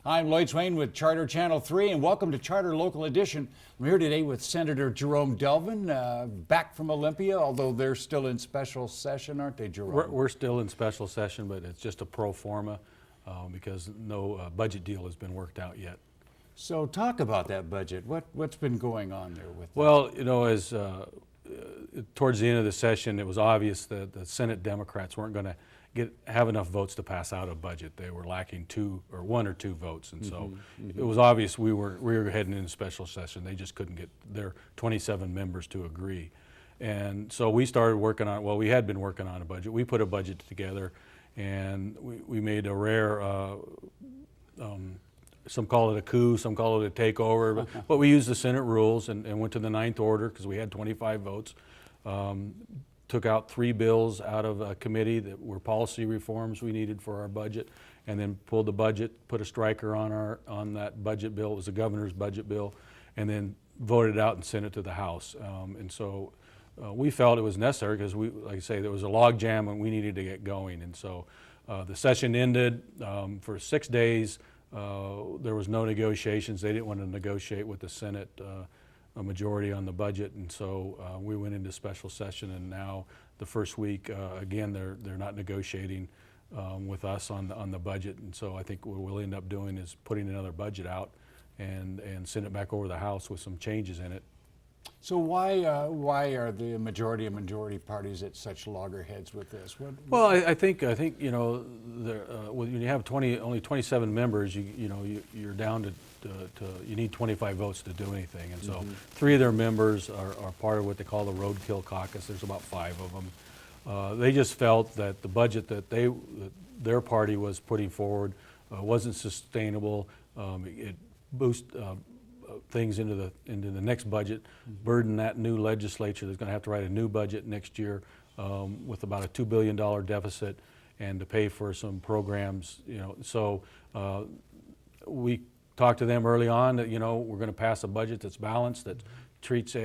I'm Lloyd Swain with Charter Channel 3, and welcome to Charter Local Edition. I'm here today with Senator Jerome Delvin, back from Olympia, although they're still in special session, aren't they, Jerome? We're still in special session, but it's just a pro forma because no budget deal has been worked out yet. So talk about that budget. What's been going on there with that? Well, you know, as towards the end of the session, it was obvious that the Senate Democrats weren't going to have enough votes to pass out a budget. They were lacking one or two votes, and so it was obvious we were heading into special session. They just couldn't get their 27 members to agree, and so we started working on. Well, we had been working on a budget. We put a budget together, and we made a rare. Some call it a coup, some call it a takeover, but we used the Senate rules and went to the ninth order because we had 25 votes. Took out 3 bills out of a committee that were policy reforms we needed for our budget, and then pulled the budget, put a striker on that budget bill. It was the governor's budget bill, and then voted it out and sent it to the House. And so we felt it was necessary because like I say, there was a log jam and we needed to get going. And so the session ended for 6 days. There was no negotiations. They didn't want to negotiate with the Senate a majority on the budget, and so we went into special session, and now the first week again they're not negotiating with us on the budget, and so I think what we'll end up doing is putting another budget out and send it back over the House with some changes in it. So why are the majority and minority parties at such loggerheads with this? Well, I think you know when you have only 27 members, you're down to you need 25 votes to do anything, and so 3 of their members are part of what they call the roadkill caucus. There's about 5 of them. They just felt that the budget that their party was putting forward wasn't sustainable. It boosted things into the next budget, burden that new legislature that's going to have to write a new budget next year with about a $2 billion deficit, and to pay for some programs. So we talked to them early on that we're going to pass a budget that's balanced, that treats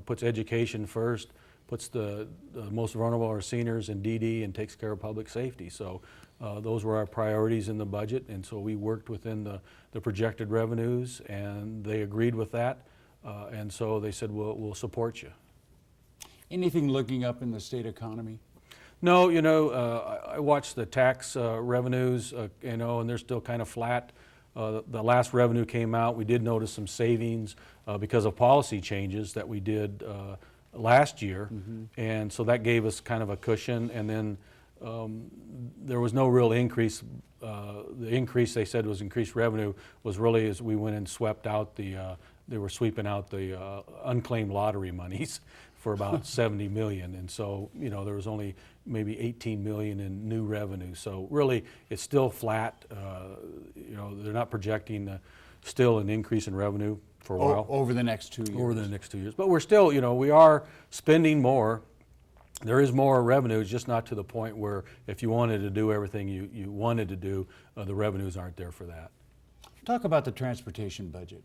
puts education first, puts the most vulnerable, our seniors, in DD, and takes care of public safety. So those were our priorities in the budget, and so we worked within the projected revenues, and they agreed with that, and so they said, we'll support you. Anything looking up in the state economy? No, I watched the tax revenues, and they're still kind of flat. The last revenue came out. We did notice some savings because of policy changes that we did last year, and so that gave us kind of a cushion, and then there was no real increase. The increase they said was increased revenue was really as we went and swept out they were sweeping out the unclaimed lottery monies for about 70 million, and so there was only maybe 18 million in new revenue. So really it's still flat. They're not projecting still an increase in revenue for a while. Over the next 2 years. Over the next 2 years. But we're still, we are spending more. There is more revenue, just not to the point where if you wanted to do everything you wanted to do, the revenues aren't there for that. Talk about the transportation budget.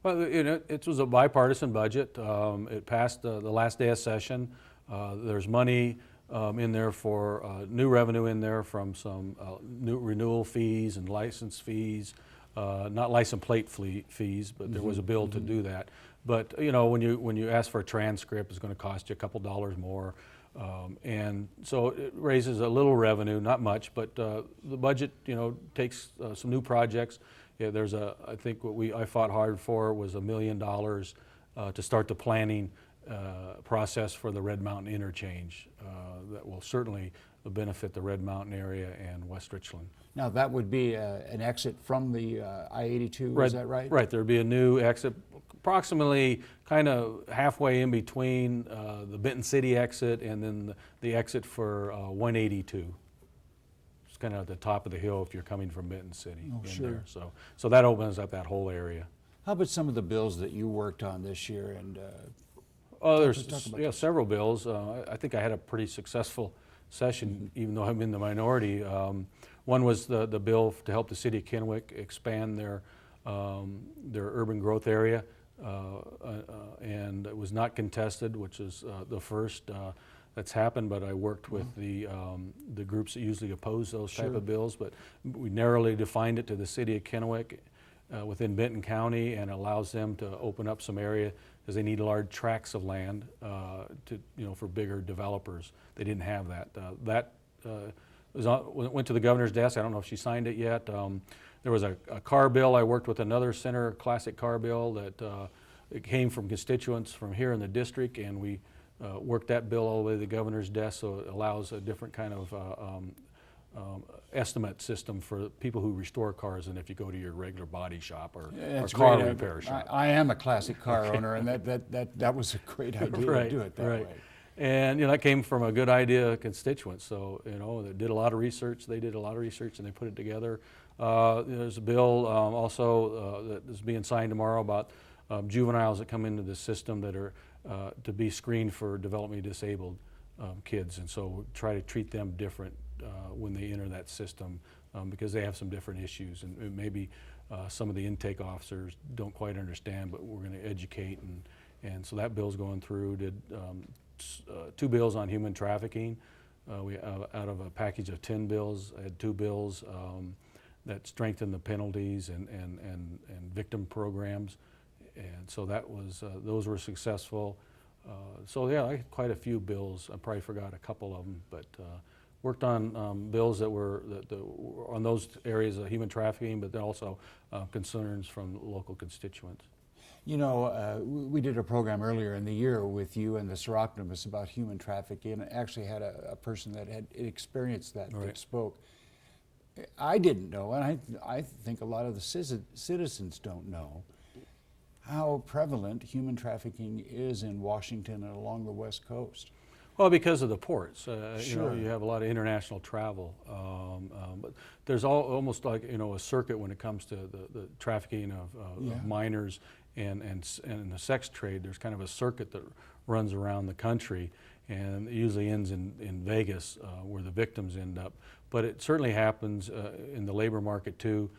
Well, it was a bipartisan budget. It passed the last day of session. There's money in there for new revenue in there from some new renewal fees and license fees, not license plate fees, but there was a bill to do that. But when you ask for a transcript, it's going to cost you a couple dollars more. And so it raises a little revenue, not much, but the budget, takes some new projects. Yeah, I think what I fought hard for was $1 million to start the planning process for the Red Mountain interchange. That will certainly benefit the Red Mountain area and West Richland. Now that would be an exit from the I-82, right, is that right? Right, there'd be a new exit approximately kind of halfway in between the Benton City exit and then the exit for 182. It's kind of at the top of the hill if you're coming from Benton City. Oh, sure. There. So that opens up that whole area. How about some of the bills that you worked on this year? And there's several bills. I think I had a pretty successful session, even though I'm in the minority. One was the bill to help the city of Kennewick expand their urban growth area, and it was not contested, which is the first that's happened. But I worked with the groups that usually oppose those type of bills. But we narrowly defined it to the city of Kennewick, within Benton County, and allows them to open up some area because they need large tracts of land for bigger developers. They didn't have that. Went to the governor's desk. I don't know if she signed it yet. There was a car bill. I worked with another senator, classic car bill that it came from constituents from here in the district, and we worked that bill all the way to the governor's desk, so it allows a different kind of estimate system for people who restore cars than if you go to your regular body shop or car repair shop. I am a classic car owner, and that was a great idea to do it that way. And that came from a good idea of constituents. So they did a lot of research. They did a lot of research, and they put it together. There's a bill also that is being signed tomorrow about juveniles that come into the system that are to be screened for developmentally disabled kids, and so try to treat them different when they enter that system because they have some different issues, and maybe some of the intake officers don't quite understand, but we're going to educate, and so that bill's going through. Did 2 bills on human trafficking. We out of a package of 10 bills, I had 2 bills that strengthened the penalties and victim programs, and so that was those were successful. So yeah, I had quite a few bills. I probably forgot a couple of them, but worked on bills that were on those areas of human trafficking, but then also concerns from local constituents. We did a program earlier in the year with you and the Seraptimus about human trafficking, and actually had a person that had experienced that that spoke. I didn't know, and I think a lot of the citizens don't know how prevalent human trafficking is in Washington and along the West Coast. Well, because of the ports, Sure. You have a lot of international travel, but there's almost like a circuit when it comes to the trafficking of minors and the sex trade. There's kind of a circuit that runs around the country, and it usually ends in Vegas, where the victims end up. But it certainly happens in the labor market too.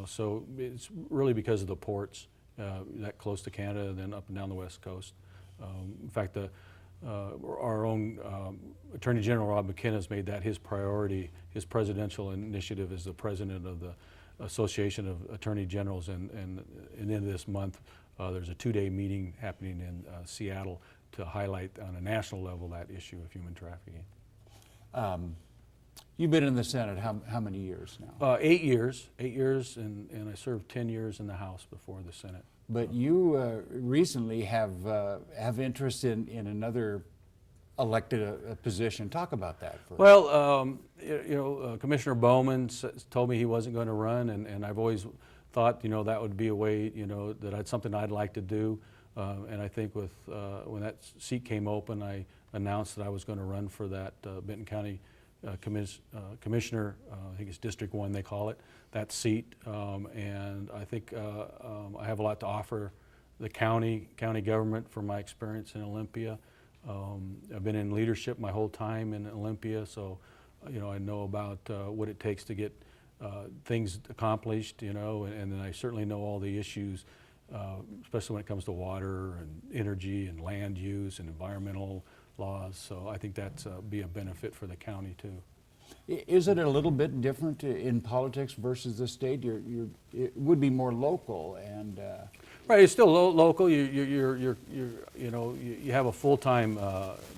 So it's really because of the ports that close to Canada, and then up and down the West Coast. In fact, our own Attorney General Rob McKenna has made that his priority, his presidential initiative as the president of the Association of Attorney Generals, and in the end of this month, there's a 2-day meeting happening in Seattle to highlight on a national level that issue of human trafficking. You've been in the Senate how many years now? 8 years, and I served 10 years in the House before the Senate. But you recently have interest in another elected position. Talk about that for us. Well, Commissioner Bowman told me he wasn't going to run, and I've always thought that would be a way that's something I'd like to do. And I think when that seat came open, I announced that I was going to run for that Benton County Commissioner. I think it's District 1 they call it, that seat, and I think I have a lot to offer the county government from my experience in Olympia. I've been in leadership my whole time in Olympia, so I know about what it takes to get things accomplished, and then I certainly know all the issues, especially when it comes to water and energy and land use and environmental laws. So I think that's be a benefit for the county too. Is it a little bit different in politics versus the state? It would be more local, and right. It's still local. You have a full-time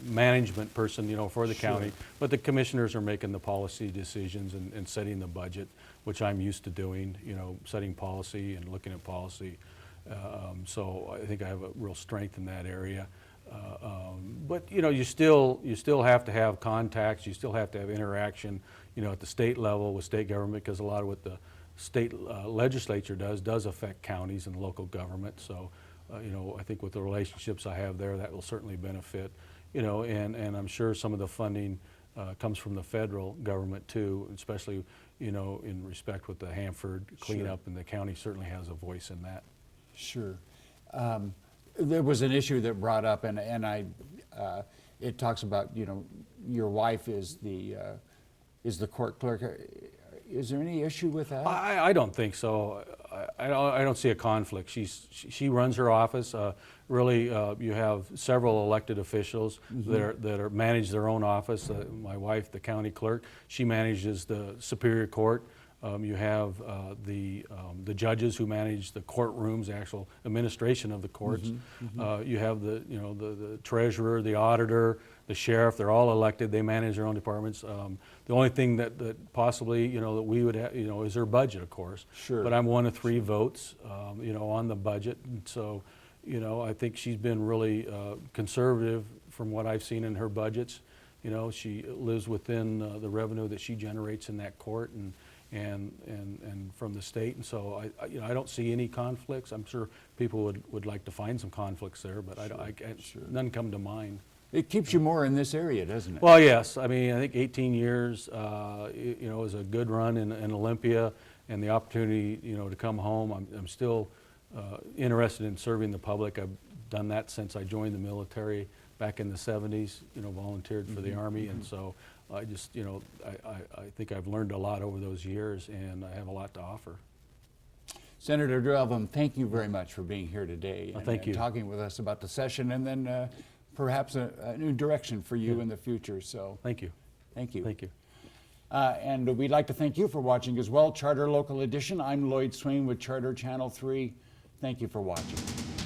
management person, for the county, but the commissioners are making the policy decisions and setting the budget, which I'm used to doing. Setting policy and looking at policy. So I think I have a real strength in that area. But you still have to have contacts. You still have to have interaction, at the state level with state government, because a lot of what the state legislature does affect counties and local government. So, I think with the relationships I have there, that will certainly benefit. And I'm sure some of the funding comes from the federal government too, especially in respect with the Hanford cleanup, and the county certainly has a voice in that. Sure. There was an issue that brought up, and it talks about your wife is the court clerk. Is there any issue with that? I don't think so. I don't see a conflict. She runs her office. Really, you have several elected officials that are manage their own office. My wife, the county clerk, she manages the Superior Court. You have the judges who manage the courtrooms, the actual administration of the courts. You have the treasurer, the auditor, the sheriff. They're all elected. They manage their own departments. The only thing that possibly that we would have is their budget, of course. Sure. But I'm one of 3 votes on the budget, and so I think she's been really conservative from what I've seen in her budgets. She lives within the revenue that she generates in that court and from the state, and so I don't see any conflicts. I'm sure people would like to find some conflicts there, but none come to mind. It keeps you more in this area, doesn't it? Well, yes. I mean, I think 18 years, is a good run in Olympia, and the opportunity, to come home. I'm still interested in serving the public. I've done that since I joined the military back in the 70s. Volunteered for the Army, and so I just, I think I've learned a lot over those years, and I have a lot to offer. Senator Delvin, thank you very much for being here today Thank you. Talking with us about the session, and then perhaps a new direction for you in the future. So Thank you. thank you. Thank you. And we'd like to thank you for watching as well. Charter Local Edition. I'm Lloyd Swain with Charter Channel 3. Thank you for watching.